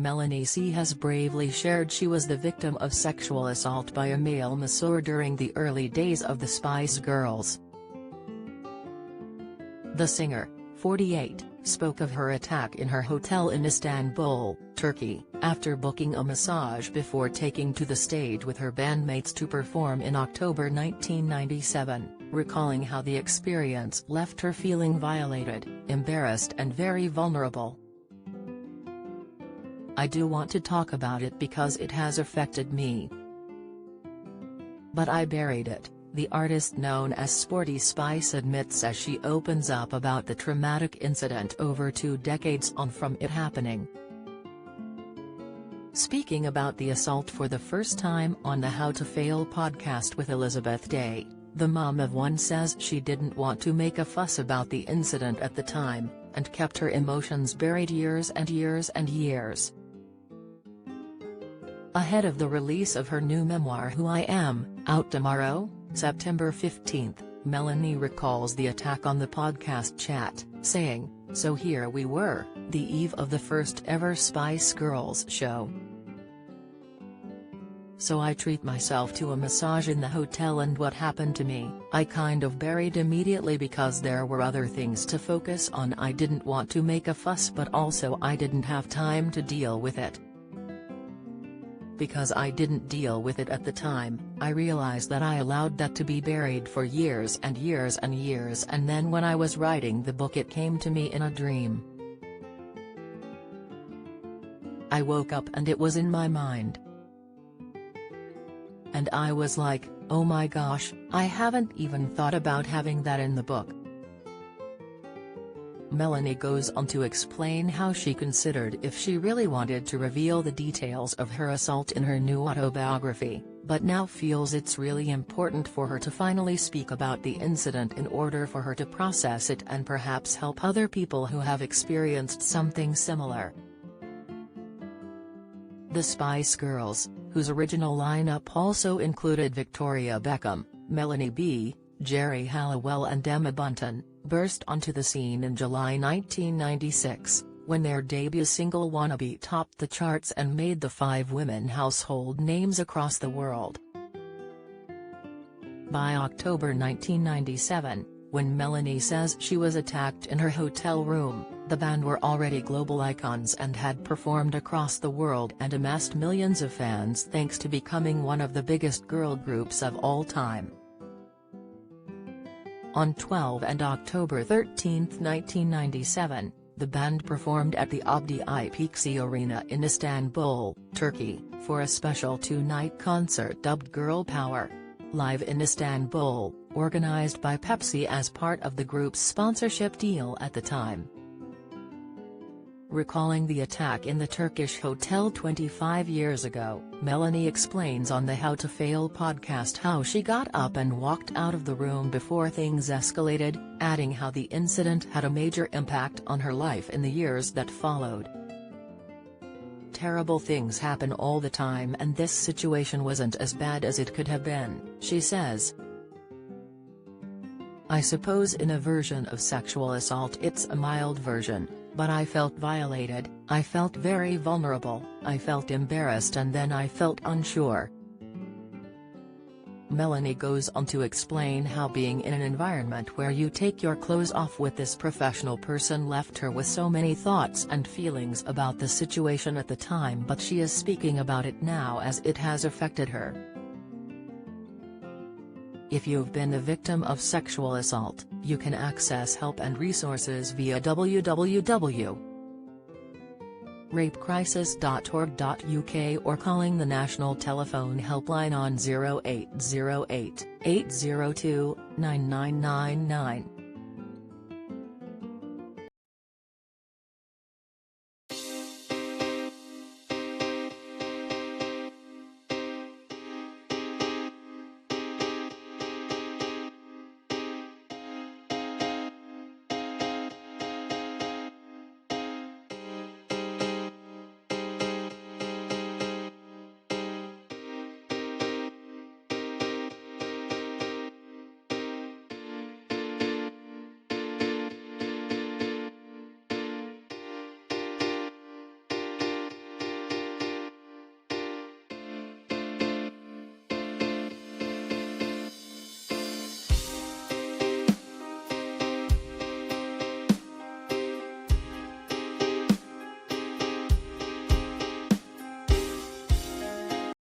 Melanie C has bravely shared she was the victim of sexual assault by a male masseur during the early days of the Spice Girls. The singer, 48, spoke of her attack in her hotel in Istanbul, Turkey, after booking a massage before taking to the stage with her bandmates to perform in October 1997, recalling how the experience left her feeling violated, embarrassed and very vulnerable. "I do want to talk about it because it has affected me. But I buried it," the artist known as Sporty Spice admits as she opens up about the traumatic incident over 2 decades on from it happening. Speaking about the assault for the first time on the How to Fail podcast with Elizabeth Day, the mom of one says she didn't want to make a fuss about the incident at the time, and kept her emotions buried years and years and years. Ahead of the release of her new memoir Who I Am, out tomorrow, September 15, Melanie recalls the attack on the podcast chat, saying, "So here we were, the eve of the first ever Spice Girls show. So I treat myself to a massage in the hotel, and what happened to me, I kind of buried immediately because there were other things to focus on. I didn't want to make a fuss, but also I didn't have time to deal with it. Because I didn't deal with it at the time, I realized that I allowed that to be buried for years and years and years, and then when I was writing the book it came to me in a dream. I woke up and it was in my mind. And I was like, oh my gosh, I haven't even thought about having that in the book." Melanie goes on to explain how she considered if she really wanted to reveal the details of her assault in her new autobiography, but now feels it's really important for her to finally speak about the incident in order for her to process it and perhaps help other people who have experienced something similar. The Spice Girls, whose original lineup also included Victoria Beckham, Melanie B, Jerry Halliwell and Emma Bunton, burst onto the scene in July 1996, when their debut single Wannabe topped the charts and made the 5 women household names across the world. By October 1997, when Melanie says she was attacked in her hotel room, the band were already global icons and had performed across the world and amassed millions of fans thanks to becoming one of the biggest girl groups of all time. On 12 and October 13, 1997, the band performed at the Abdi İpekçi Arena in Istanbul, Turkey, for a special 2-night concert dubbed Girl Power Live in Istanbul, organized by Pepsi as part of the group's sponsorship deal at the time. Recalling the attack in the Turkish hotel 25 years ago, Melanie explains on the How to Fail podcast how she got up and walked out of the room before things escalated, adding how the incident had a major impact on her life in the years that followed. "Terrible things happen all the time, and this situation wasn't as bad as it could have been," she says. "I suppose in a version of sexual assault it's a mild version. But I felt violated, I felt very vulnerable, I felt embarrassed, and then I felt unsure." Melanie goes on to explain how being in an environment where you take your clothes off with this professional person left her with so many thoughts and feelings about the situation at the time, but she is speaking about it now as it has affected her. If you've been a victim of sexual assault, you can access help and resources via www.rapecrisis.org.uk or calling the National Telephone Helpline on 0808 802 9999.